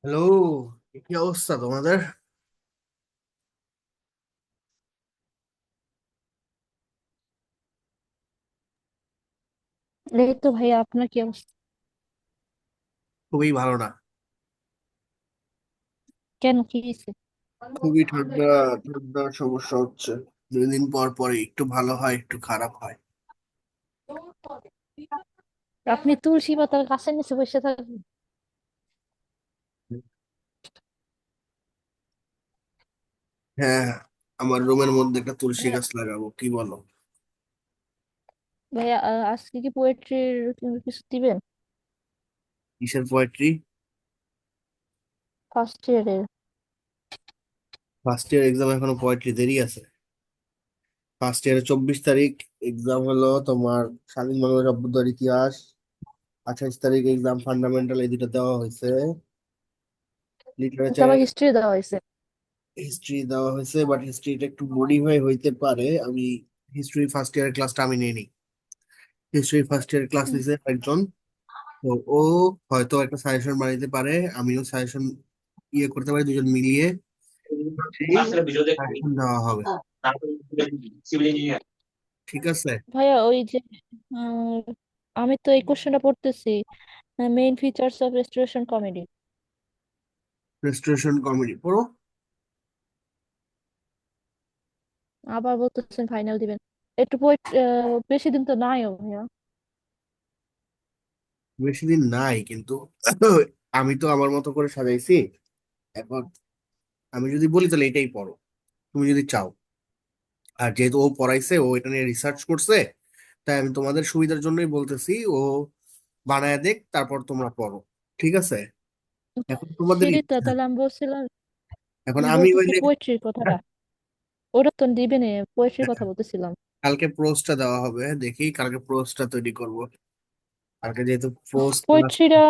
Hello, কি অবস্থা তোমাদের? এই তো ভাইয়া, আপনার কি অবস্থা? খুবই ভালো না। কেন, কি হয়েছে? খুবই ঠান্ডা। ঠান্ডার সমস্যা হচ্ছে। 2 দিন পর পরই একটু ভালো হয়, একটু খারাপ হয়। আপনি তুলসী পাতার গাছের নিচে বসে থাকেন? হ্যাঁ, আমার রুমের মধ্যে একটা তুলসী গাছ লাগাবো, কি বলো? ভাইয়া, আজকে কি পোয়েট্রির কিছু দিবেন? কিসের পোয়েট্রি? ফার্স্ট ইয়ারের। ফার্স্ট ইয়ার এক্সাম, এখনো পোয়েট্রি দেরি আছে। ফার্স্ট ইয়ারের 24 তারিখ এক্সাম হলো তোমার স্বাধীন বাংলার অভ্যুদয়ের ইতিহাস। 28 তারিখ এক্সাম ফান্ডামেন্টাল, এই দুটো দেওয়া হয়েছে। আবার লিটারেচার, হিস্ট্রি দেওয়া হয়েছে। হিস্ট্রি দেওয়া হয়েছে, বাট হিস্ট্রিটা একটু মডিফাই হইতে পারে। আমি হিস্ট্রি ফার্স্ট ইয়ারের ক্লাসটা আমি নিইনি। হিস্ট্রি ফার্স্ট ইয়ার ক্লাস উম, নিছে একজন। তো ও হয়তো একটা সাজেশন বানাইতে পারে, আমিও সাজেশন করতে পারি, দুজন মিলিয়ে সাজেশন দেওয়া হবে। ঠিক আছে। ভাইয়া, ওই যে উম, আমি তো এই কোশ্চেনটা পড়তেছি, main features of restoration comedy. Restoration comedy পড়ো। আবার বলতেছেন ফাইনাল দিবেন। একটু পোয়েট, বেশি দিন তো নাইও ভাইয়া। বেশি দিন নাই কিন্তু আমি তো আমার মতো করে সাজাইছি। এখন আমি যদি বলি তাহলে এটাই পড়ো, তুমি যদি চাও। আর যেহেতু ও পড়াইছে, ও এটা নিয়ে রিসার্চ করছে, তাই আমি তোমাদের সুবিধার জন্যই বলতেছি, ও বানায় দেখ, তারপর তোমরা পড়ো। ঠিক আছে। এখন তোমাদের সেটাই তো, ইচ্ছা। তাহলে আমি বলছিলাম, এখন আমি বলতেছি হইলে পোয়েট্রির কথাটা। ওটা তো দিবেন, পোয়েট্রির কথা বলতেছিলাম। কালকে প্রোজটা দেওয়া হবে, দেখি কালকে প্রোজটা তৈরি করব। কালকে যেহেতু প্রোজ ক্লাস, পোয়েট্রিটা,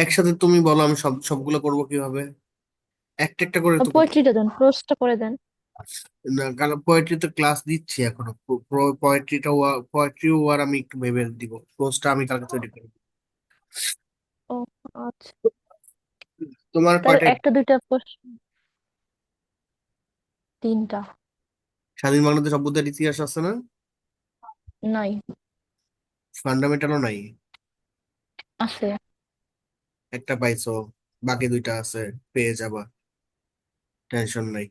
একসাথে তুমি বলো আমি সবগুলো করব কিভাবে। একটা একটা করে তো করতে। পোয়েট্রিটা দেন, প্রোজটা করে দেন। না, কারণ পোয়েট্রি তো ক্লাস দিচ্ছি এখনো। পোয়েট্রিটা, পোয়েট্রি আর আমি একটু ভেবে দিব, প্রোজটা আমি কালকে তৈরি করব। ও আচ্ছা। তোমার তাহলে কয়টা? একটা দুইটা তিনটা। স্বাধীন বাংলাদেশ অভ্যুদয়ের ইতিহাস আছে না? নাই। ফান্ডামেন্টালও নাই। আছে। একটা পাইছো, বাকি দুইটা আছে, পেয়ে যাবা, টেনশন নাই।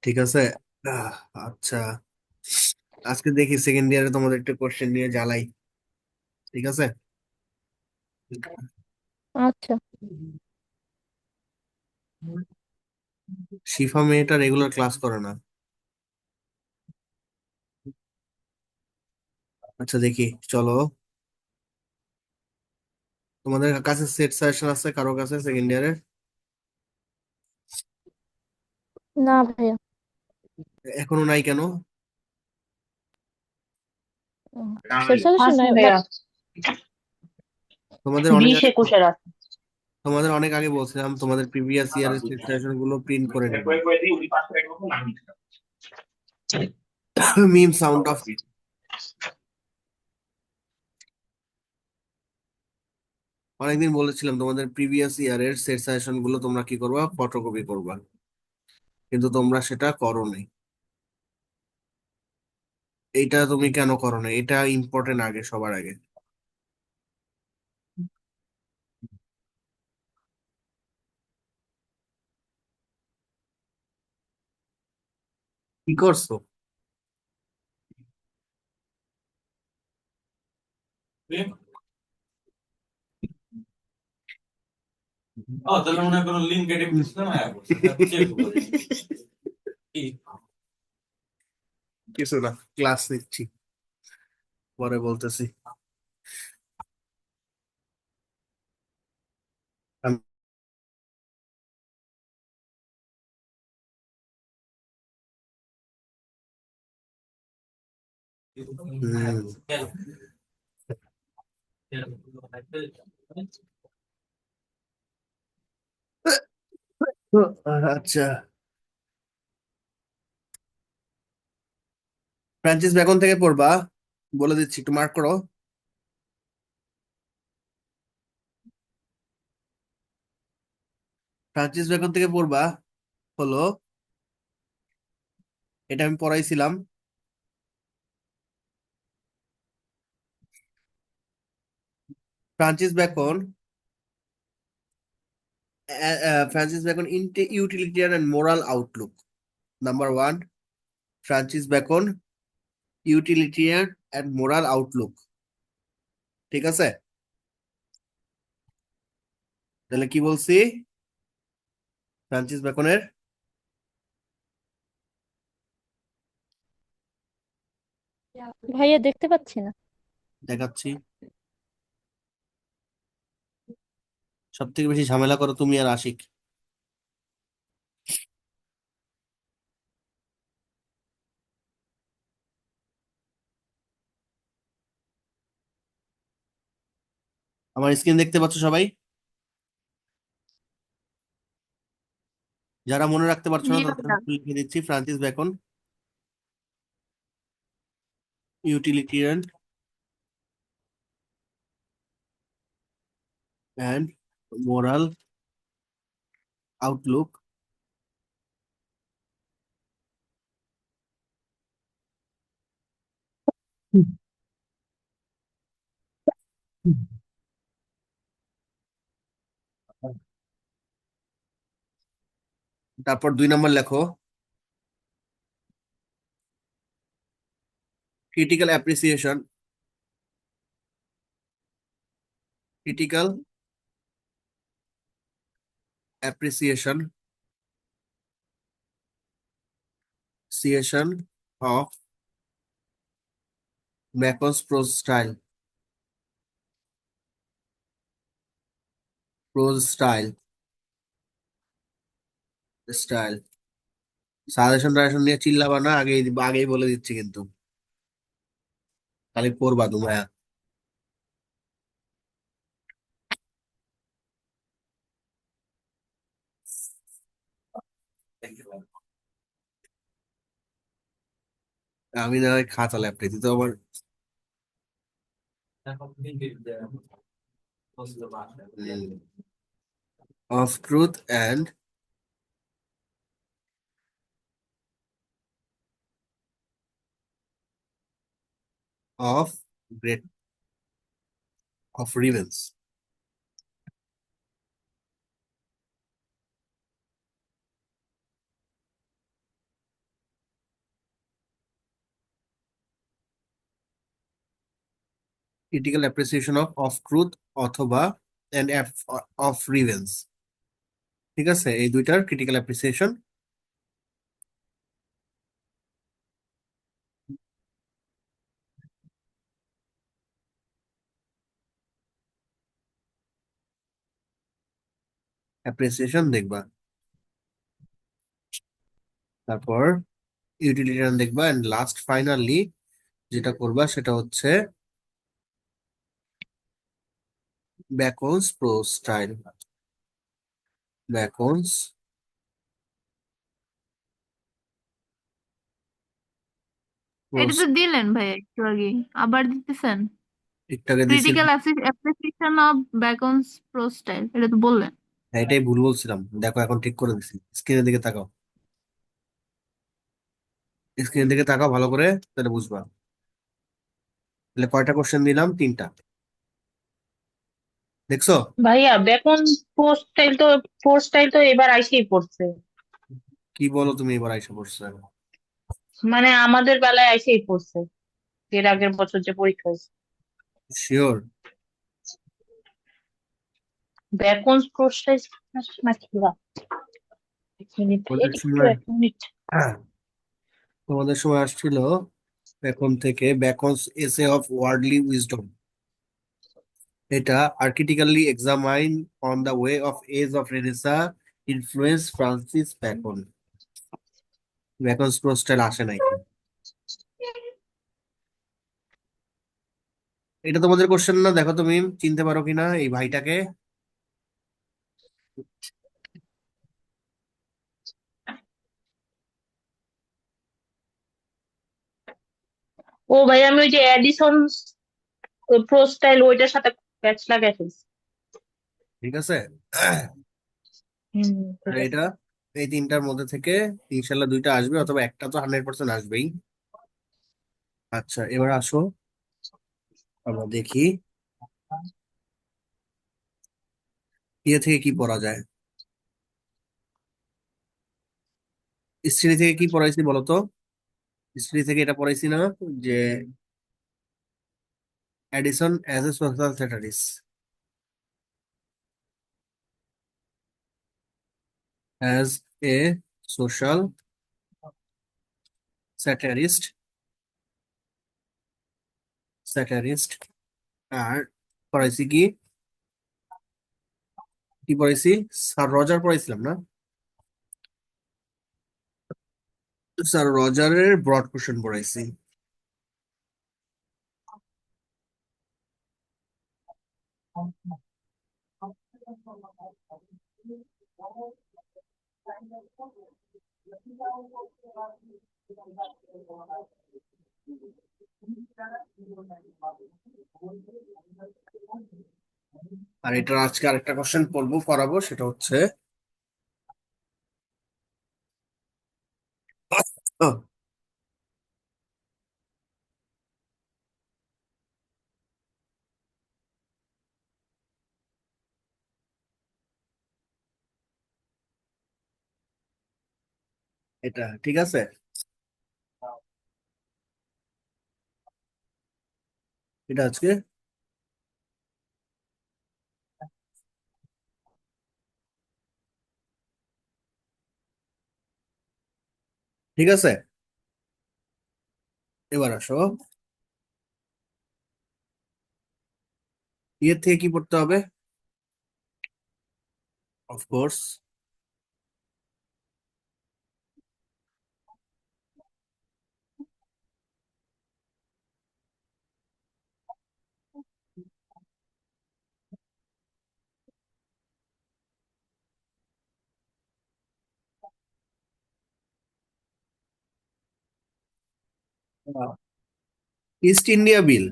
ঠিক আছে। আহ, আচ্ছা, আজকে দেখি সেকেন্ড ইয়ারে তোমাদের একটা কোশ্চেন নিয়ে জ্বালাই। ঠিক আছে। আচ্ছা। শিফা মেয়েটা রেগুলার ক্লাস করে না। আচ্ছা দেখি, চলো। তোমাদের কাছে সেট সাজেশন আছে কারো কাছে সেকেন্ড ইয়ারে? না ভাইয়া। এখনো নাই কেন? সাজেশন আছে নাই, বাট ভাইয়া, তোমাদের অনেক 20 আগে, 21-এর আছে। তোমাদের অনেক আগে বলছিলাম তোমাদের প্রিভিয়াস ইয়ারের সেট সাজেশন গুলো প্রিন্ট করে নেবে। মিম সাউন্ড অফ। অনেকদিন বলেছিলাম তোমাদের প্রিভিয়াস ইয়ারের সেট সাজেশন গুলো তোমরা কি করবা, ফটোকপি করবা, কিন্তু তোমরা সেটা করো নাই। এইটা তুমি কেন করো নাই? এটা ইম্পর্টেন্ট, আগে সবার আগে। কি করছো? কিছু না, ক্লাস নিচ্ছি, পরে বলতেছি। আমি- হুম, আচ্ছা। ফ্রান্সিস বেকন থেকে পড়বা, বলে দিচ্ছি, একটু মার্ক করো। ফ্রান্সিস বেকন থেকে পড়বা হলো, এটা আমি পড়াইছিলাম। Francis Bacon, Francis Bacon utilitarian and moral outlook. Number one, Francis Bacon utilitarian and moral outlook. ঠিক আছে, তাহলে কি বলছি? ফ্রান্সিস বেকনের, ভাইয়া দেখতে পাচ্ছি না। দেখাচ্ছি। সব থেকে বেশি ঝামেলা করো তুমি আর আশিক। আমার স্ক্রিন দেখতে পাচ্ছ সবাই? যারা মনে রাখতে পারছো না জি তাদের ভাইয়া। আমি লিখে দিচ্ছি, Francis Bacon utilitarian and moral outlook. তারপর 2 নম্বর লেখো, ক্রিটিক্যাল অ্যাপ্রিসিয়েশন, ক্রিটিক্যাল অ্যাপ্রিসিয়েশন সিয়েশন of Bacon's prose style. Suggestion টাজেশন নিয়ে চিল্লাবা না, আগেই বলে দিচ্ছি কিন্তু, খালি পড়বা তোমরা। আমি না হয় খাতা ল্যাপটপ তো আমার। Of truth and of great of revenge. Critical appreciation of truth অথবা অ্যান্ড অফ রিভেন্স। ঠিক আছে, এই দুইটার ক্রিটিক্যাল অ্যাপ্রিসিয়েশন। অ্যাপ্রিসিয়েশন দেখবা, তারপর ইউটিলিটিয়ান দেখবা, এন্ড লাস্ট ফাইনালি যেটা করবা সেটা হচ্ছে ব্যাকন্স প্রো স্টাইল। ব্যাকন্স এটা প্রোস, তো দিলেন ভাই একটু আগে, আবার দিতেছেন? একটাকে দিছিলাম। Critical appreciation of Bacon's prose style, এটা তো বললেন। হ্যাঁ, এটাই ভুল বলছিলাম, দেখো এখন ঠিক করে দিছি। স্ক্রিনের দিকে তাকাও, স্ক্রিনের দিকে তাকাও ভালো করে, তাহলে বুঝবা। তাহলে কয়টা কোশ্চেন দিলাম? 3টা। দেখছো? ভাইয়া বেকন ফোর স্টাইল তো এবার আইসেই পড়ছে। কি বলো তুমি, এবার আইসা পড়ছো? মানে আমাদের বেলায় আইসেই পড়ছে, এর আগের বছর যে পরীক্ষা হয়েছে। শিওর? বেকন ফোর স্টাইল নাকি বা? 1 মিনিট, তোমাদের একটু সময় 1 মিনিট। তোমাদের সময় আসছিল এখন থেকে ব্যাকন্স এসে অফ ওয়ার্ল্ডলি উইজডম। এটা critically examine on the way of age of Renaissance influence Francis Bacon. Bacon's prose style আসে নাই। এটা তোমাদের কোশ্চেন না, দেখো তুমি চিনতে পারো কিনা এই ভাইটাকে। ও ভাই, আমি ওই যে এডিসন প্রো স্টাইল ওইটার সাথে প্যাচ লাগাই ফেলছি। ঠিক আছে, আর ঠিক আছে। এটা এই তিনটার মধ্যে থেকে ইনশাল্লাহ দুইটা আসবে, অথবা একটা তো 100% আসবেই। আচ্ছা, এবার আসো, আমরা দেখি ইয়ে থেকে কি পড়া যায়। হিস্ট্রি থেকে কি পড়াইছি বলো তো? হিস্ট্রি থেকে এটা পড়াইছি না, যে Addison as a social satirist, as a social satirist, satirist. আর পড়াইছি কি, কি পড়াইছি? স্যার রজার পড়াইছিলাম না? স্যার রজারের ব্রড কোশ্চেন পড়াইছি। আর এটার আজকে আরেকটা কোশ্চেন পড়বো, পড়াবো, সেটা হচ্ছে আহ, এটা ঠিক আছে। এটা আজকে ঠিক আছে। এবার আসো, ইয়ে থেকে কি পড়তে হবে? অফকোর্স ইস্ট ইন্ডিয়া বিল।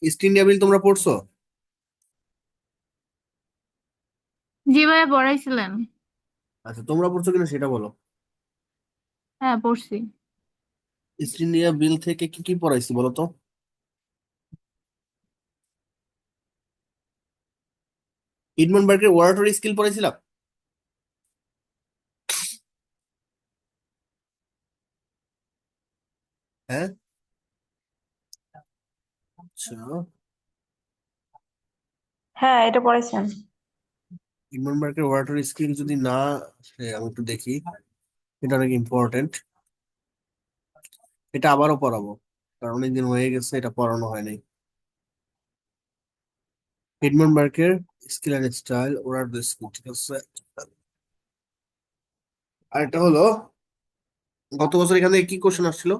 ইস্ট ইন্ডিয়া বিল তোমরা পড়ছো? জি ভাইয়া পড়াইছিলেন। আচ্ছা, তোমরা পড়ছো কিনা সেটা বলো। হ্যাঁ পড়ছি। ইস্ট ইন্ডিয়া বিল থেকে কি কি পড়াইছি বলো তো? হিডমনবার্গের ওরাটরি স্কিল পড়াইছিলাম। হ্যাঁ, আচ্ছা। হ্যাঁ, এটা পড়েছেন। হিডমনবার্গের ওরাটরি স্কিল যদি না আসে, আমি একটু দেখি, এটা অনেক ইম্পর্টেন্ট। এটা আবারও পড়াবো, কারণ অনেকদিন হয়ে গেছে এটা পড়ানো হয়নি। হিডমনবার্গের স্কিল অ্যান্ড স্টাইল, ওরাটরি স্কিল, ঠিক আছে। আর এটা হলো, গত বছর এখান থেকে কি কোশ্চেন আসছিল?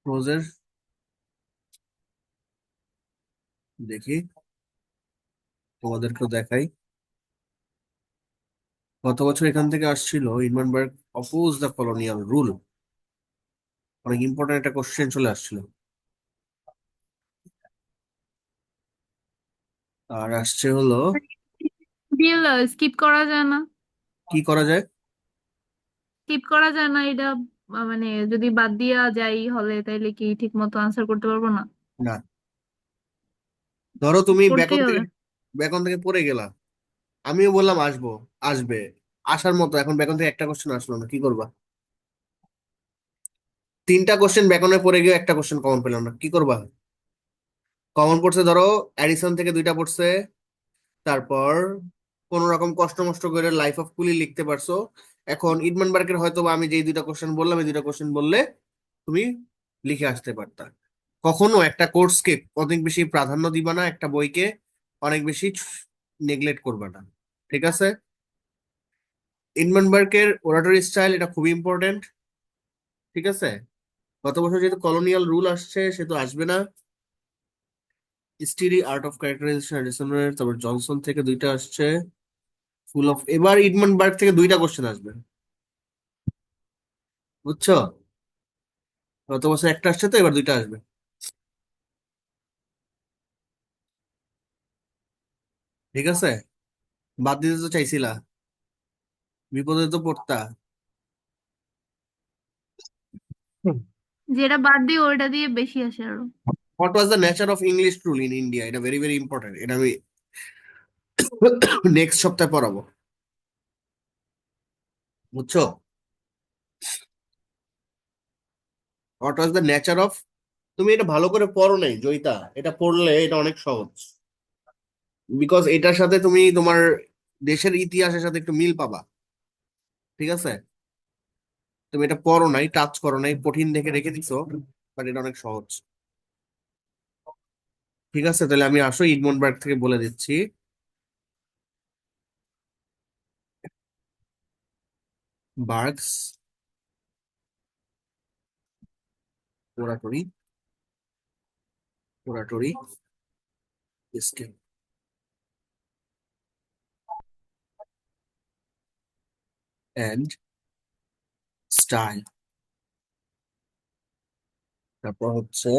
রোজের, দেখি, তোমাদেরকেও দেখাই। গত বছর এখান থেকে আসছিল হিডমনবার্গ অপোজ দ্য কলোনিয়াল রুল, অনেক ইম্পর্টেন্ট একটা কোশ্চেন চলে আসছিল। আর আসছে হলো, বিল স্কিপ করা যায় না? কি করা যায়? স্কিপ করা যায় না এটা? মানে যদি বাদ দিয়া যাই হলে তাইলে কি ঠিক মতো আনসার করতে পারবো না? না, ধরো তুমি বেকন পড়তেই থেকে, হবে। বেকন থেকে পড়ে গেলা, আমিও বললাম আসবো, আসবে, আসার মতো, এখন বেকন থেকে একটা কোশ্চেন আসলো না, কি করবা? তিনটা কোশ্চেন বেকনে পড়ে গিয়ে একটা কোশ্চেন কমন পেলাম না, কি করবা? কমন পড়ছে ধরো অ্যাডিসন থেকে দুইটা পড়ছে, তারপর কোন রকম কষ্ট মষ্ট করে লাইফ অফ কুলি লিখতে পারছো। এখন ইডমনবার্গের হয়তো বা আমি যেই দুইটা কোশ্চেন বললাম, এই দুইটা কোশ্চেন বললে তুমি লিখে আসতে পারতা। কখনো একটা কোর্সকে অনেক বেশি প্রাধান্য দিবা না, একটা বইকে অনেক বেশি নেগলেক্ট করবা না, ঠিক আছে? ইডমনবার্গের ওরাটরি স্টাইল, এটা খুবই ইম্পর্টেন্ট, ঠিক আছে। গত বছর যেহেতু কলোনিয়াল রুল আসছে, সে তো আসবে না। স্টিরি আর্ট অফ ক্যারেক্টারাইজেশন এডিসনের, তারপর জনসন থেকে দুইটা আসছে, ফুল অফ, এবার ইডমনবার্গ থেকে দুইটা কোশ্চেন আসবে, বুঝছো? গত বছর একটা আসছে, তো এবার দুইটা আসবে। ঠিক আছে, বাদ দিতে তো চাইছিলা, বিপদে তো পড়তা। যেটা বাদ দিয়ে ওইটা দিয়ে বেশি আসে আরো। What was the nature of English rule in India, এটা ভেরি ভেরি ইম্পর্টেন্ট, এটা আমি নেক্সট সপ্তাহে পড়াবো, বুঝছো? What was the nature of, তুমি এটা ভালো করে পড়ো নাই জয়িতা, এটা পড়লে এটা অনেক সহজ, বিকজ এটার সাথে তুমি তোমার দেশের ইতিহাসের সাথে একটু মিল পাবা। ঠিক আছে, তুমি এটা পড়ো নাই, টাচ করো নাই, কঠিন দেখে রেখে দিছো, বাট এটা অনেক সহজ। ঠিক আছে, তাহলে আমি আসো ইডমন্ডবার্গ থেকে বলে দিচ্ছি। বার্গস ওরাটরি, ওরাটরি স্কিল এন্ড স্টাইল। তারপর হচ্ছে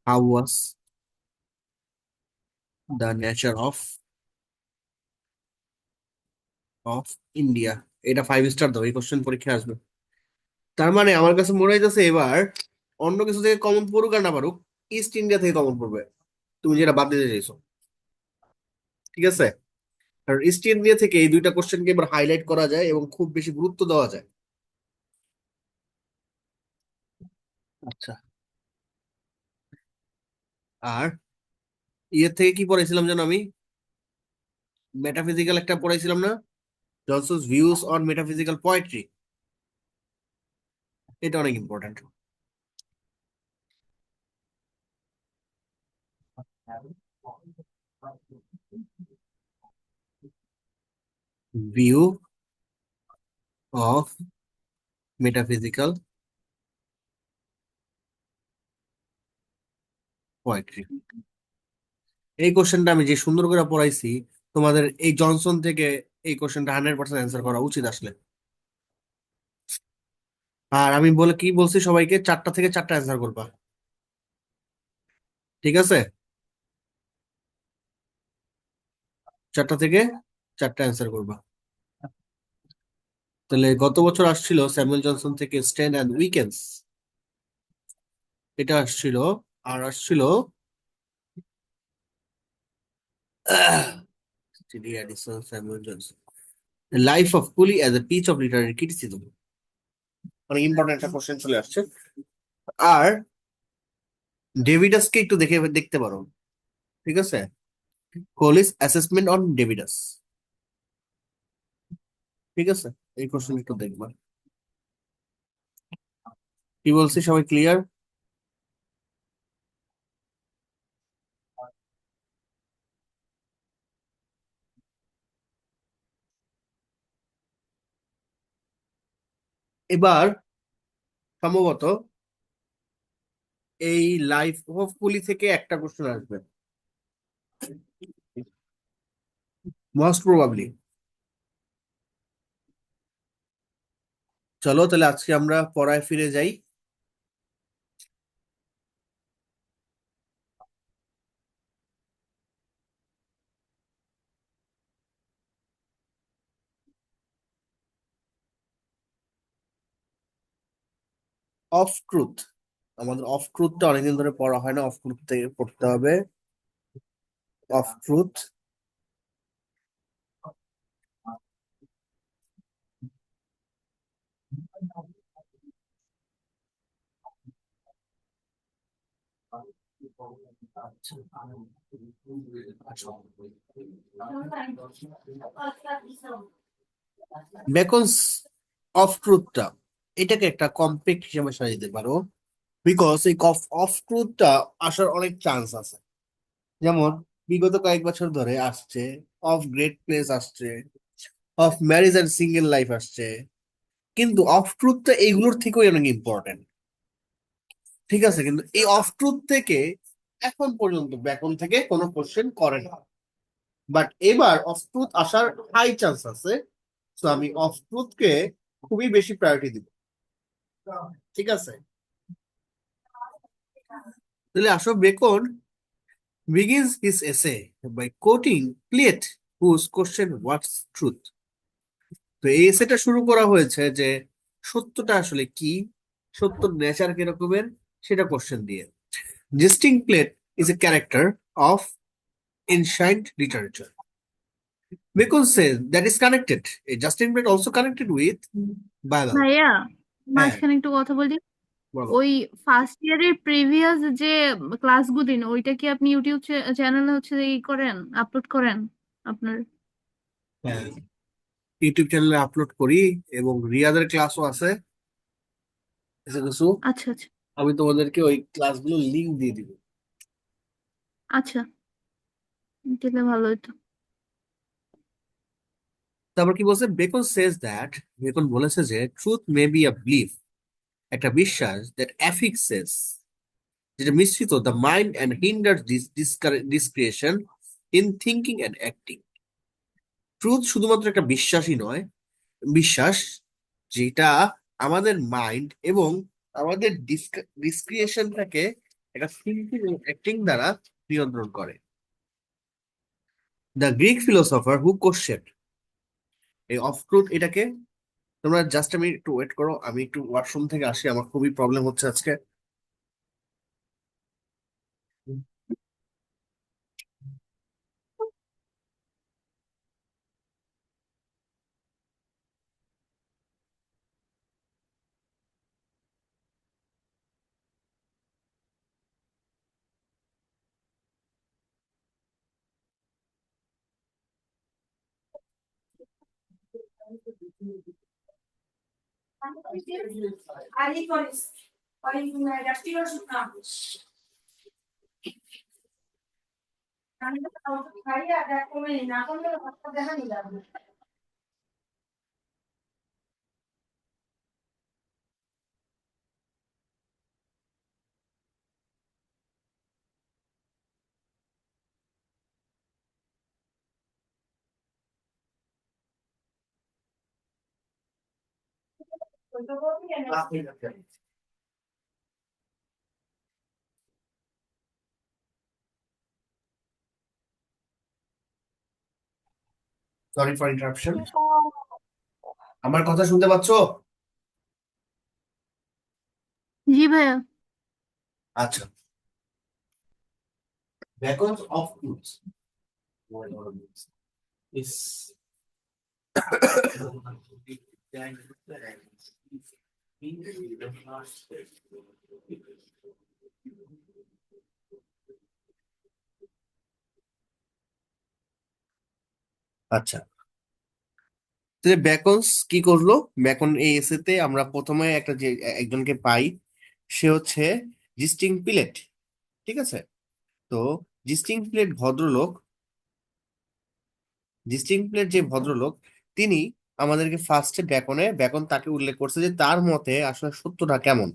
how was the nature of of India. এটা 5 স্টার দাও, এই কোশ্চেন পরীক্ষায় আসবে। তার মানে আমার কাছে মনে হইতেছে এবার অন্য কিছু থেকে কমন পড়ুক আর না পারুক, ইস্ট ইন্ডিয়া থেকে কমন পড়বে, তুমি যেটা বাদ দিতে চাইছো। ঠিক আছে, আর ইস্ট ইন্ডিয়া থেকে এই দুইটা কোশ্চেনকে এবার হাইলাইট করা যায় এবং খুব বেশি গুরুত্ব দেওয়া যায়। আচ্ছা, আর ইয়ের থেকে কি পড়াইছিলাম যেন আমি, মেটাফিজিক্যাল একটা পড়াইছিলাম না, Johnson's views on metaphysical poetry, এটা অনেক important. View of metaphysical poetry, এই কোশ্চেনটা আমি যে সুন্দর করে পড়াইছি, তোমাদের এই জনসন থেকে এই কোশ্চেনটা 100% অ্যান্সার করা উচিত আসলে। আর আমি বলে কি বলছি সবাইকে, 4টা থেকে 4টা অ্যান্সার করবা। ঠিক আছে, 4টা থেকে 4টা অ্যান্সার করবা। তাহলে গত বছর আসছিল স্যামুয়েল জনসন থেকে স্ট্যান্ড অ্যান্ড উইকেন্ডস, এটা আসছিল। আর আসছিল টিডি Addison, Samuel Johnson life of Cowley as a piece of literary criticism, অনেক ইম্পর্টেন্ট একটা কোশ্চেন চলে আসছে। আর ডেভিডাসকে একটু দেখতে পারো। ঠিক আছে, কোহলিস অ্যাসেসমেন্ট অন ডেভিডাস। ঠিক আছে, এই কোশ্চেন একটু দেখবা। কি বলছি, সবাই ক্লিয়ার? এবার সম্ভবত এই লাইফ অফ কুলি থেকে একটা কোশ্চেন আসবে, মোস্ট প্রবাবলি। চলো তাহলে আজকে আমরা পড়ায় ফিরে যাই। অফ ট্রুথ, আমাদের অফ ট্রুথটা অনেকদিন ধরে পড়া হয় না, অফ ট্রুথ থেকে পড়তে হবে। অফ ট্রুথ, বেকনস অফ ট্রুথটা, এটাকে একটা কমপ্লেক্স হিসেবে সাজাতে পারো, বিকজ এই অফ ট্রুথটা আসার অনেক চান্স আছে। যেমন বিগত কয়েক বছর ধরে আসছে, অফ গ্রেট প্লেস আসছে, of marriage and single life আসছে, কিন্তু অফ ট্রুথটা এইগুলোর থেকেও অনেক ইম্পর্টেন্ট। ঠিক আছে, কিন্তু এই অফ ট্রুথ থেকে এখন পর্যন্ত ব্যাকরণ থেকে কোনো কোশ্চেন করে না, বাট এবার অফ ট্রুথ আসার হাই চান্স আছে। তো আমি অফ ট্রুথ কে খুবই বেশি প্রায়োরিটি দিব। ঠিক আছে, তাহলে আসো, beacon begins his essay by quoting Plato, whose question what's truth. তো এই এসেটা শুরু করা হয়েছে যে সত্যটা আসলে কি, সত্যর নেচার কিরকমের, সেটা কোশ্চেন দিয়ে। Justin plate is a character of ancient literature. Bacon says that is connected. Justin Platt also connected with Bible. ভাইয়া হ্যাঁ, মাঝখানে একটু কথা বলি। বলো। ওই ফার্স্ট ইয়ারের প্রিভিয়াস যে ক্লাসগুলো ওইটা কি আপনি ইউটিউব চ্যানেলে হচ্ছে ই করেন, আপলোড করেন আপনার? হ্যাঁ, ইউটিউব চ্যানেলে আপলোড করি এবং রিয়াদের ক্লাসও আছে কিছু কিছু। আচ্ছা আচ্ছা আমি তোমাদেরকে ওই ক্লাসগুলো লিংক দিয়ে দিব। আচ্ছা, দিলে ভালো হতো। তারপর কি বলছে, বেকন সেজ দ্যাট, বেকন বলেছে যে truth may be a belief, একটা বিশ্বাস, দ্যাট অ্যাফিক্সেস, যেটা মিশ্রিত the mind and hinder discretion in thinking and acting. Truth শুধুমাত্র একটা বিশ্বাসই নয়, বিশ্বাস যেটা আমাদের মাইন্ড এবং আমাদের ডিসক্রিয়েশনটাকে একটা থিঙ্কিং এবং অ্যাক্টিং দ্বারা নিয়ন্ত্রণ করে। The Greek philosopher who question এই অফ ট্রুথ এটাকে, তোমরা জাস্ট, আমি একটু ওয়েট করো, আমি একটু ওয়াশরুম থেকে আসি, আমার খুবই প্রবলেম হচ্ছে আজকে। Sorry for interruption. আমার কথা শুনতে পাচ্ছো? জি ভাইয়া। আচ্ছা, বেকনস অফ ট্রুথ ইস আচ্ছা, তাহলে বেকনস কি করলো? বেকন এই এসেতে আমরা প্রথমে একটা যে একজনকে পাই, সে হচ্ছে জিস্টিং পিলেট, ঠিক আছে? তো জিস্টিং পিলেট ভদ্রলোক, জিস্টিং পিলেট যে ভদ্রলোক, তিনি আমাদেরকে ফার্স্টে বেকন তাকে উল্লেখ করছে যে তার মতে আসলে সত্যটা কেমন,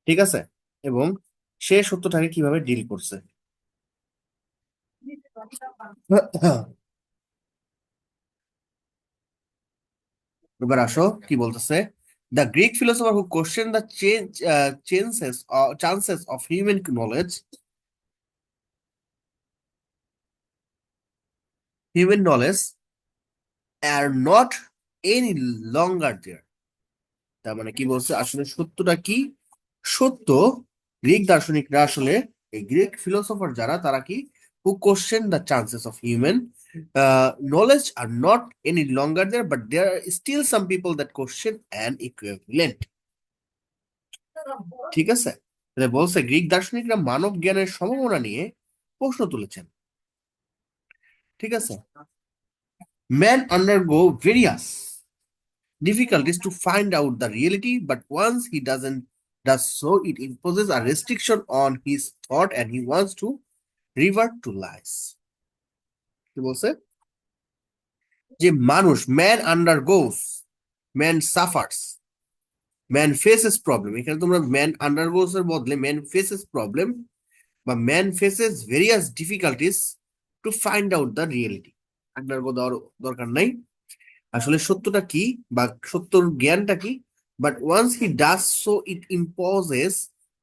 ঠিক আছে, এবং সে সত্যটাকে কিভাবে ডিল করছে। এবার আসো কি বলতেছে, the Greek philosopher who question the chances of human knowledge are not any longer there. তার মানে কি বলছে, আসলে সত্যটা কি? সত্য, গ্রিক দার্শনিকরা আসলে, এই গ্রিক ফিলোসফার যারা, তারা কি, who question the chances of human knowledge are not any longer there, but there are still some people that question an equivalent. ঠিক আছে, তাহলে বলছে গ্রিক দার্শনিকরা মানব জ্ঞানের সম্ভাবনা নিয়ে প্রশ্ন তুলেছেন, ঠিক আছে। Man undergo various difficulties to find out the reality, but once he does so, it imposes a restriction on his thought and he wants to revert to lies. কি বলছে? যে মানুষ, man আন্ডারগোস, man suffers, man faces problem, এখানে তোমরা man আন্ডারগোস এর বদলে man faces problem বা man faces various difficulties two find out the reality. Undergo দেওয়ার দরকার নাই, আসলে সত্যটা কি বা সত্যর জ্ঞানটা কি, but once he does so it imposes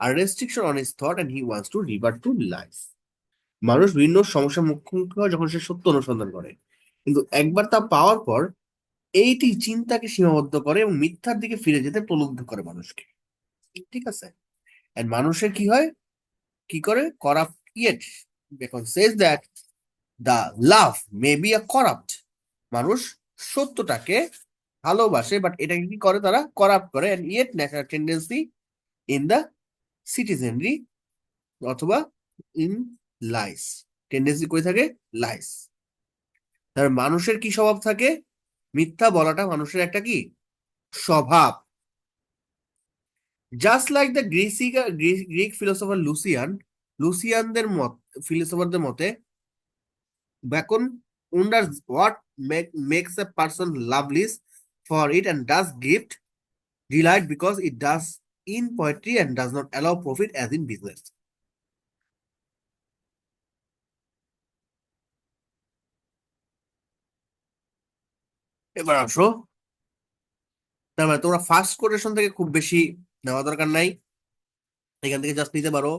a restriction on his thought and he wants to revert to lies. মানুষ বিভিন্ন সমস্যার মুখোমুখি হয় যখন সে সত্য অনুসন্ধান করে, কিন্তু একবার তা পাওয়ার পর এইটি চিন্তাকে সীমাবদ্ধ করে এবং মিথ্যার দিকে ফিরে যেতে প্রলুব্ধ করে মানুষকে। ঠিক আছে, এন্ড মানুষের কি হয়, কি করে, করাপ্ট ইয়েট, এখন says that the love May be a corrupt, মানুষ সত্যটাকে ভালোবাসে বাট এটাকে কি করে, তারা করাপ্ট করে, and yet natural tendency in the citizenry অথবা ইন লাইস, টেন্ডেন্সি করে থাকে লাইস। তার মানুষের কি স্বভাব থাকে, মিথ্যা বলাটা মানুষের একটা কি স্বভাব। Just like the Greek philosopher লুসিয়ানদের ফিলোসফারদের মতে, Bacon wonders what makes a person loveless for it and does gift delight because it does in poetry and does not allow profit as in business. এবার আসো, তার মানে তোমরা first quotation থেকে খুব বেশি নেওয়া দরকার নাই, এখান থেকে জাস্ট নিতে পারো।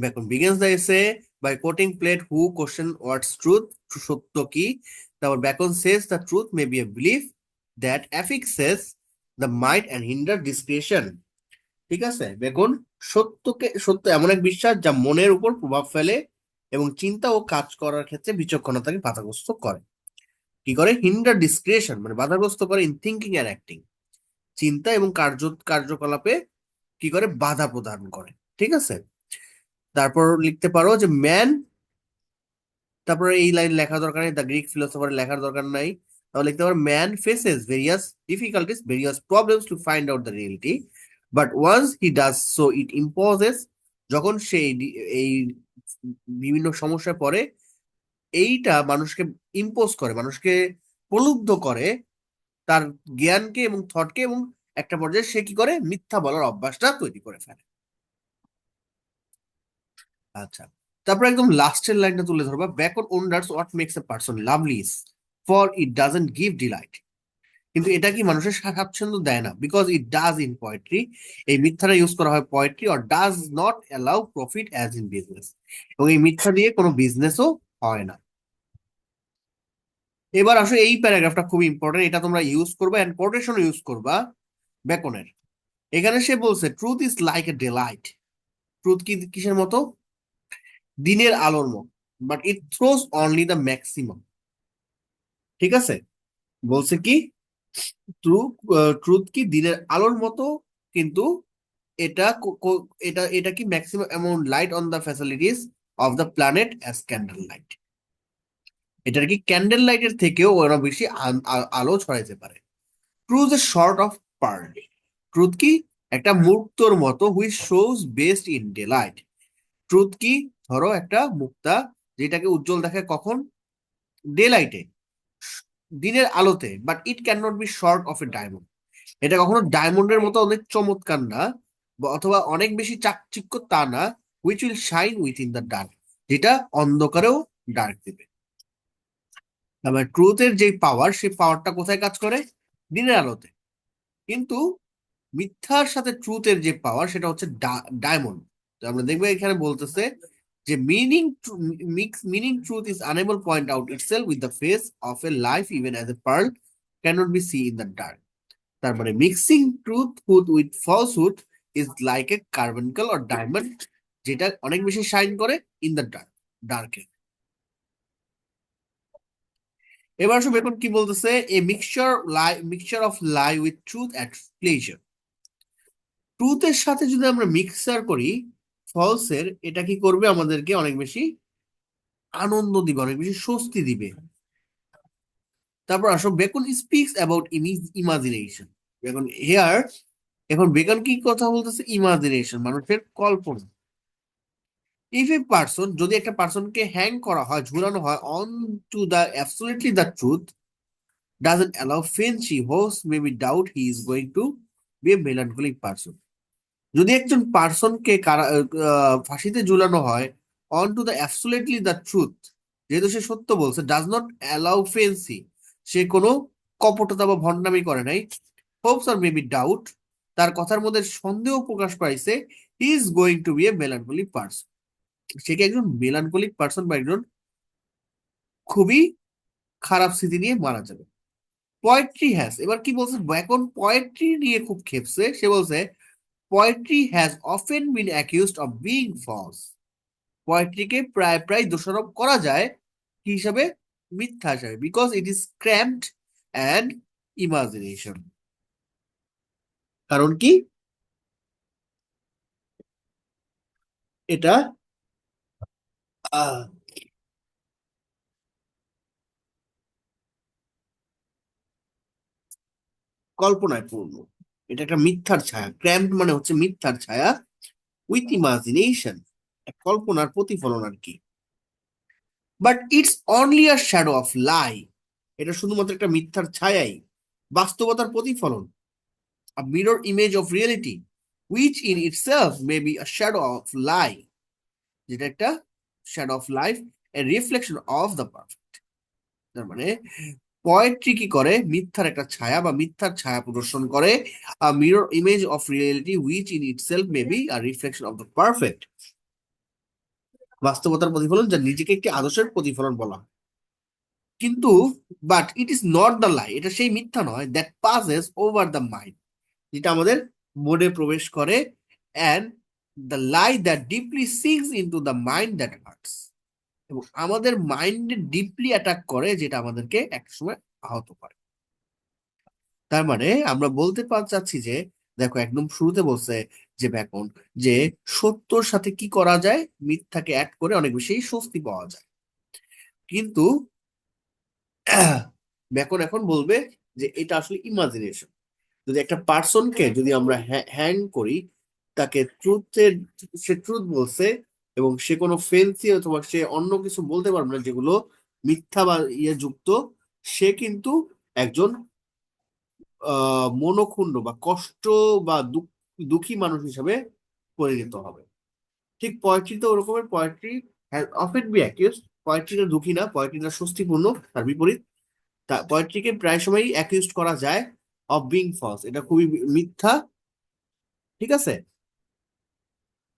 Bacon begins the essay by quoting Pilate who question what's truth, সত্য কি। তারপর Bacon says the truth may be a belief that affixes the mind and hinder discretion. ঠিক আছে, বেকন সত্য এমন এক বিশ্বাস যা মনের উপর প্রভাব ফেলে এবং চিন্তা ও কাজ করার ক্ষেত্রে বিচক্ষণতাকে বাধাগ্রস্ত করে। কি করে, হিন্ডার ডিসক্রিশন মানে বাধাগ্রস্ত করে, ইন থিঙ্কিং অ্যান্ড অ্যাক্টিং, চিন্তা এবং কার্যকলাপে কি করে, বাধা প্রদান করে। ঠিক আছে, তারপর লিখতে পারো যে ম্যান, তারপরে এই লাইন লেখার দরকার নেই, দ্য গ্রিক ফিলোসফার লেখার দরকার নাই। তাহলে লিখতে পারো man faces various difficulties, various problems to find out the reality, but once he does so it imposes, যখন সে এই বিভিন্ন সমস্যায় পড়ে, এইটা মানুষকে ইম্পোজ করে, মানুষকে প্রলুব্ধ করে তার জ্ঞানকে এবং থটকে, এবং একটা পর্যায়ে সে কি করে, মিথ্যা বলার অভ্যাসটা তৈরি করে ফেলে। আচ্ছা, তারপর একদম লাস্টের লাইনটা তুলে ধরবা, Bacon wonders what makes a person love lies for it doesn't give delight, কিন্তু এটা কি মানুষের স্বাচ্ছন্দ্য দেয় না, because it does in poetry, এই মিথ্যাটা ইউজ করা হয় poetry, or does not allow profit as in business, এবং এই মিথ্যা দিয়ে কোনো বিজনেসও হয় না। এবার আসো, এই প্যারাগ্রাফটা খুব ইম্পর্টেন্ট, এটা তোমরা ইউজ করবা এন্ড কোটেশন ইউজ করবা বেকনের। এখানে সে বলছে truth is like a delight, truth কি কিসের মতো, দিনের আলোর মতো, but it throes only the maximum. ঠিক আছে, বলছে কি ট্রুথ কি দিনের আলোর মতো, কিন্তু এটা এটা কি maximum amount light on the facilities of the planet as candle light, এটার কি ক্যান্ডেল লাইটের থেকেও ওরা বেশি আলো ছড়াইতে পারে। Truth a sort of pearl, truth কি একটা মুক্তোর মতো, which shows best in day light, truth কি ধরো একটা মুক্তা যেটাকে উজ্জ্বল দেখে কখন, ডে লাইটে, দিনের আলোতে, but it can not be sort of a diamond, এটা কখনো ডায়মন্ডের মতো অনেক চমৎকার না, অথবা অনেক বেশি চাকচিক্য তা না, which will shine with in the dark, যেটা অন্ধকারেও ডার্ক দেবে। তারপরে ট্রুথের যে পাওয়ার, সেই পাওয়ারটা কোথায় কাজ করে, দিনের আলোতে, কিন্তু মিথ্যার সাথে ট্রুথের যে পাওয়ার সেটা হচ্ছে ডায়মন্ড। তো আমরা দেখবো এখানে বলতেছে যে meaning truth is unable point out itself with the face of a life even as a pearl cannot be seen in the dark. তার মানে mixing truth with falsehood is like a carbuncle or diamond, যেটা অনেক বেশি shine করে in the ডার্কে। এবার আসলে Bacon কি বলতেছে, a mixture of lie with truth at pleasure, ট্রুথের সাথে যদি আমরা মিক্সার করি ফলসের, এটা কি করবে, আমাদেরকে অনেক বেশি আনন্দ দিবে, অনেক বেশি স্বস্তি দিবে। তারপর আসো, বেকন স্পিক্স অ্যাবাউট ইমাজিনেশন, এখন হেয়ার, এখন বেকন কি কথা বলতেছে, ইমাজিনেশন মানুষের কল্পনা। ইফ এ পার্সন, যদি একটা পার্সনকে হ্যাং করা হয়, ঝুলানো হয় on to the absolutely the truth doesn't allow fancy whose may be doubt he is going to be a melancholic person, যদি একজন পার্সনকে ফাঁসিতে ঝুলানো হয় on to the absolutely the truth, যেহেতু সে সত্য বলছে, ডাজ নট অ্যালাউ ফেন্সি, সে কোনো কপটতা বা ভণ্ডামি করে নাই, হোপস আর মেবি ডাউট, তার কথার মধ্যে সন্দেহ প্রকাশ পাইছে he is going to be a melancholic person, সে কি একজন মেলানকলিক পার্সন বা একজন খুবই খারাপ স্মৃতি নিয়ে মারা যাবে। পোয়েট্রি হ্যাজ, এবার কি বলছে, এখন পোয়েট্রি নিয়ে খুব খেপছে, সে বলছে poetry has often been accused of being false, পোয়েট্রিকে প্রায় প্রায় দোষারোপ করা যায় কি হিসাবে, মিথ্যা হিসাবে, because it is cramped and imagination. কারণ কি, এটা আহ, কল্পনায় পূর্ণ, এটা একটা মিথ্যার ছায়া, ক্র্যাম্পড মানে হচ্ছে মিথ্যার ছায়া, উইথ ইমাজিনেশন কল্পনার প্রতিফলন আর কি। But it's only a shadow of lie, এটা শুধুমাত্র একটা মিথ্যার ছায়াই, বাস্তবতার প্রতিফলন, a mirror image of reality which in itself may be a shadow of lie, যেটা একটা shadow of life, a reflection of the perfect। তার মানে পোয়েট্রি কি করে, মিথ্যার একটা ছায়া বা মিথ্যার ছায়া প্রদর্শন করে, a mirror image of reality which in itself may be a reflection of the perfect, বাস্তবতার প্রতিফলন যা নিজেকে একটি আদর্শের প্রতিফলন বলা হয়। কিন্তু but it is not the lie, এটা সেই মিথ্যা নয়, that passes over the mind, যেটা আমাদের মনে প্রবেশ করে, and the lie that deeply sinks into the mind that hurts, এবং আমাদের মাইন্ডে ডিপলি অ্যাটাক করে, যেটা আমাদেরকে একসময় আহত করে। তার মানে আমরা বলতে চাচ্ছি যে, দেখো একদম শুরুতে বলছে যে ব্যাকন, যে সত্যর সাথে কি করা যায়, মিথ্যাকে অ্যাড করে অনেক বেশি স্বস্তি পাওয়া যায়। কিন্তু ব্যাকন এখন বলবে যে এটা আসলে ইমাজিনেশন। যদি একটা পার্সনকে যদি আমরা হ্যাং করি, তাকে ট্রুথের, সে ট্রুথ বলছে এবং সে কোনো ফেন্সি অথবা সে অন্য কিছু বলতে পারবে না যেগুলো মিথ্যা বা ইয়ে যুক্ত, সে কিন্তু একজন মনক্ষুণ্ণ বা কষ্ট বা দুঃখী মানুষ হিসাবে পরিণত হবে। ঠিক পোয়েট্রি তো ওরকমের, poetry has often be accuse, পোয়েট্রিটা দুঃখী না, পোয়েট্রিটা স্বস্তিপূর্ণ, তার বিপরীত। পোয়েট্রিকে প্রায় সময় অ্যাকিউজ করা যায় অফ বিং ফলস, এটা খুবই মিথ্যা, ঠিক আছে,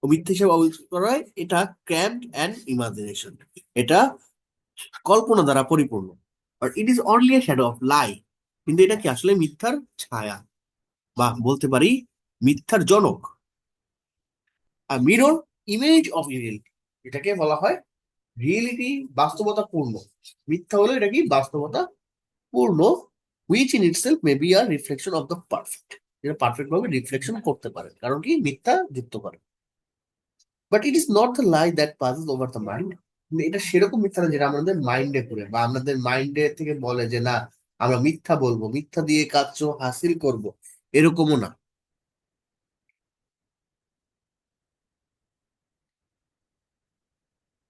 ও মিথ্যা হিসেবে অভিযোগ করা হয়, এটা ক্র্যাম্পড অ্যান্ড ইমাজিনেশন, এটা কল্পনা দ্বারা পরিপূর্ণ, আর it is only a shadow of lie, কিন্তু এটা কি আসলে মিথ্যার ছায়া, বা বলতে পারি মিথ্যার জনক, আর মিরর ইমেজ অফ রিয়েলিটি, এটাকে বলা হয় রিয়েলিটি, বাস্তবতা পূর্ণ, মিথ্যা হলো এটা কি বাস্তবতা পূর্ণ, which in itself May be a reflection of the perfect, যেটা পারফেক্ট ভাবে রিফ্লেকশন করতে পারে, কারণ কি মিথ্যা যুক্ত করে। But it is not the lie that passes over the mind, এটা সেরকম মিথ্যা না যেটা আমাদের মাইন্ডে ঘুরে বা আমাদের মাইন্ডে থেকে বলে যে না আমরা মিথ্যা বলবো, মিথ্যা দিয়ে কাজ হাসিল করব, এরকমও না।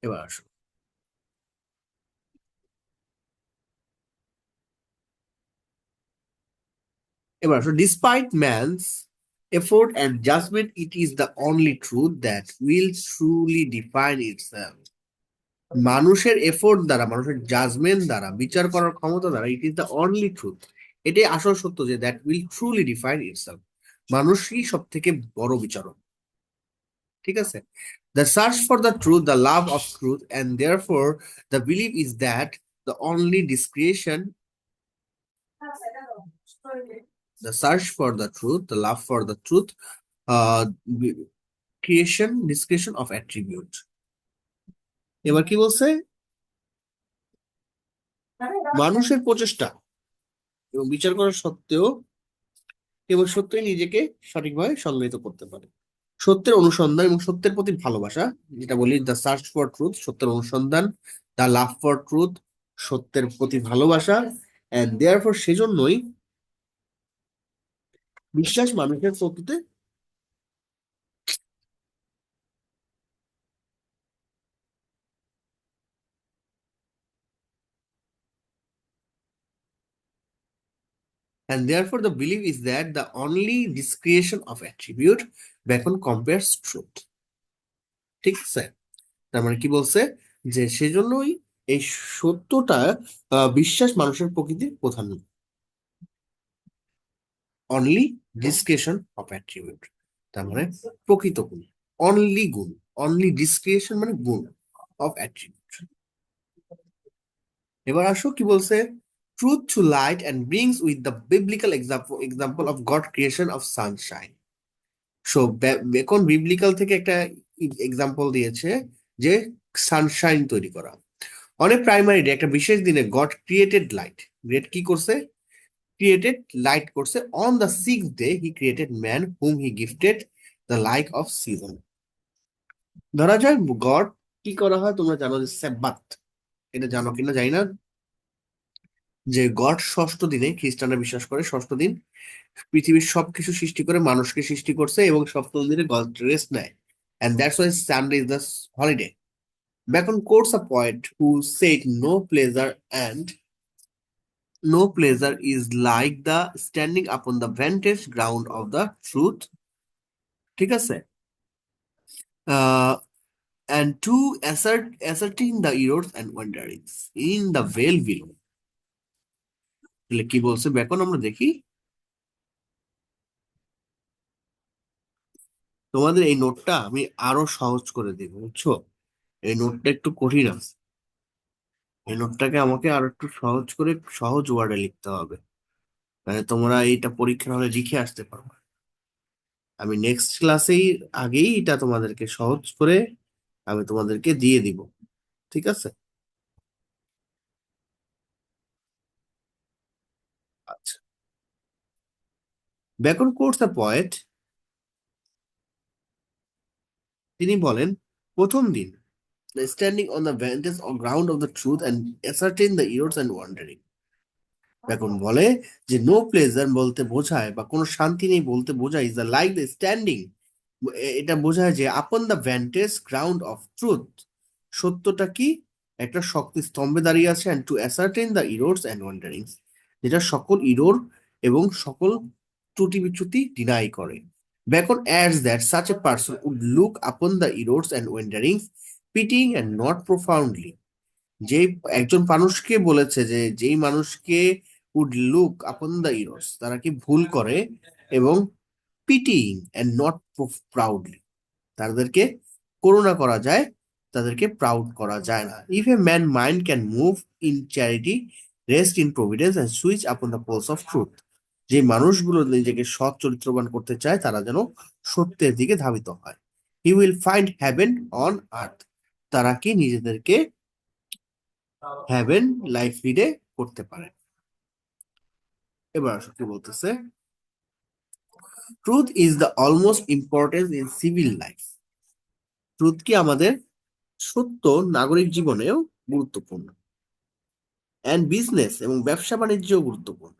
এবার আসো, despite man's effort and judgement it is the only truth that will truly define itself, মানুষের এফোর্ট দ্বারা, মানুষের জাজমেন্ট দ্বারা, বিচার করার ক্ষমতা দ্বারা, it is the only truth, এটাই আসল সত্য যে that will truly define itself, মানুষই সব থেকে বড় বিচারক, ঠিক আছে। The search for the truth, the love of truth, and therefore the believe is that the only discretion, the search for the truth, the love for the truth, creation description of attribute. এবার কি বলছে, মানুষের প্রচেষ্টা এবং বিচার করা সত্ত্বেও কেবল সত্যই নিজেকে সঠিকভাবে সংজ্ঞায়িত করতে পারে, সত্যের অনুসন্ধান এবং সত্যের প্রতি ভালোবাসা, যেটা বলি দ্য সার্চ ফর ট্রুথ, সত্যের অনুসন্ধান, দ্য লাভ ফর ট্রুথ, সত্যের প্রতি ভালোবাসা, এন্ড দেয়ারফর সেজন্যই বিশ্বাস মানুষের প্রকৃতিতে, and therefore the belief is that the only discretion of attribute Bacon compares truth, ঠিক আছে। তার মানে কি বলছে, যে সেজন্যই এই সত্যটা, বিশ্বাস মানুষের প্রকৃতির প্রধান। অনলি ডিসক্রিপশন অফ অ্যাট্রিবিউট, তার মানে প্রকৃত গুণ, অনলি গুণ, অনলি ডিসক্রিপশন মানে গুণ অফ অ্যাট্রিবিউট। এবার আসো কি বলছে, truth two light and brings with the biblical example of god creation of Sunshine. So beacon biblical থেকে একটা এক্সাম্পল দিয়েছে যে সানশাইন তৈরি করা। অন এ প্রাইমারি ডে, একটা বিশেষ দিনে গড ক্রিয়েটেড লাইট, গ্রেট কি করছে, ক্রিয়েটেড লাইট করছে। On the 6th day he created man hmm he gifted the like off season. ধরা যায় গড কি করা হয়, তোমরা জানো যে সাব্বাত, এটা জানো কিনা জানি না, যে গড ষষ্ঠ দিনে, খ্রিস্টানরা বিশ্বাস করে ষষ্ঠ দিন পৃথিবীর সবকিছু সৃষ্টি করে মানুষকে সৃষ্টি করছে এবং সপ্তম দিনে গড রেস্ট নেয়, and that's why Sunday is the holiday. Bacon quotes a poet who said no pleasure is like the standing upon the vantage ground of the truth, ঠিক আছে, and to ascertain the errors and wanderings in the veil below। তাহলে কি বলছে beacon আমরা দেখি। তোমাদের এই নোটটা আমি আরো সহজ করে দিব, বুঝছো, এই নোটটা একটু কঠিন আছে, এই নোটটাকে আমাকে আরো একটু সহজ করে সহজ ওয়ার্ডে লিখতে হবে, মানে তোমরা এইটা পরীক্ষার হলে লিখে আসতে পারবে। আমি নেক্সট ক্লাসেই আগেই এটা তোমাদেরকে সহজ করে আমি তোমাদেরকে দিয়ে দিব, ঠিক আছে। আচ্ছা, বেকন কোটস দ্য পয়েট, তিনি বলেন প্রথম দিন, standing on the Vantage on ground of the truth and ascertain the errors and wandering. Beacon বলে যে নো প্লেজার বলতে বোঝায় বা কোনো শান্তি নেই বলতে বোঝায় is the like the standing, এটা বোঝায় যে upon the vantage ground of truth, সত্যটা কি একটা শক্তি স্তম্ভে দাঁড়িয়ে আছে, and to ascertain the errors and wanderings, যেটা সকল ইরোর এবং সকল ত্রুটি বিচ্যুতি ডিনাই করে। Bacon adds that such a person would look upon the errors and wanderings pitying and not profoundly, যে একজন মানুষকে বলেছে যে যেই মানুষকে would look upon the errors, তারা কি ভুল করে, এবং পিটিং অ্যান্ড নট প্রাউডলি, তাদেরকে করুণা করা যায়, তাদেরকে প্রাউড করা যায় না। If a man mind can move in charity, rest in Providence and switch upon the polls of truth, যে মানুষগুলো নিজেকে সৎ চরিত্রবান করতে চায় তারা যেন সত্যের দিকে ধাবিত হয়। He will find heaven on earth, তারা কি নিজেদেরকে হ্যাভেন লাইফ লিডে করতে পারে। এবার আসো কি বলতেছে, truth is the almost importance in civil life, truth কি আমাদের সত্য নাগরিক জীবনেও গুরুত্বপূর্ণ, অ্যান্ড বিজনেস এবং ব্যবসা বাণিজ্যও গুরুত্বপূর্ণ,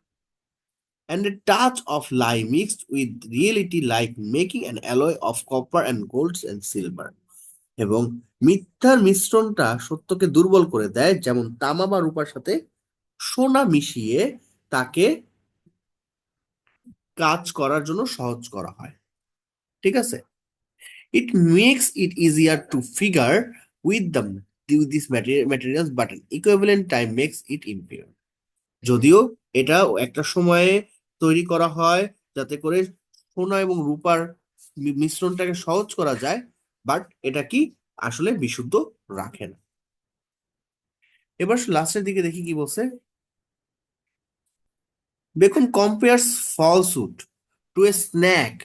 and a touch of lie mixed with reality like making an alloy of copper and gold and silver, এবং মিথ্যার মিশ্রণটা সত্যকে দুর্বল করে দেয়, যেমন তামা বা রূপার সাথে সোনা মিশিয়ে তাকে কাজ করার জন্য সহজ করা হয়, ঠিক আছে। It makes it easier to figure with these materials, but an equivalent time makes it impure. যদিও এটা একটা সময়ে তৈরি করা হয় যাতে করে সোনা এবং রূপার মিশ্রণটাকে সহজ করা যায়, বাট এটা কি আসলে বিশুদ্ধ রাখে না। এবার লাস্টের দিকে দেখি কি বলছে, beacon compares falsehood to a snake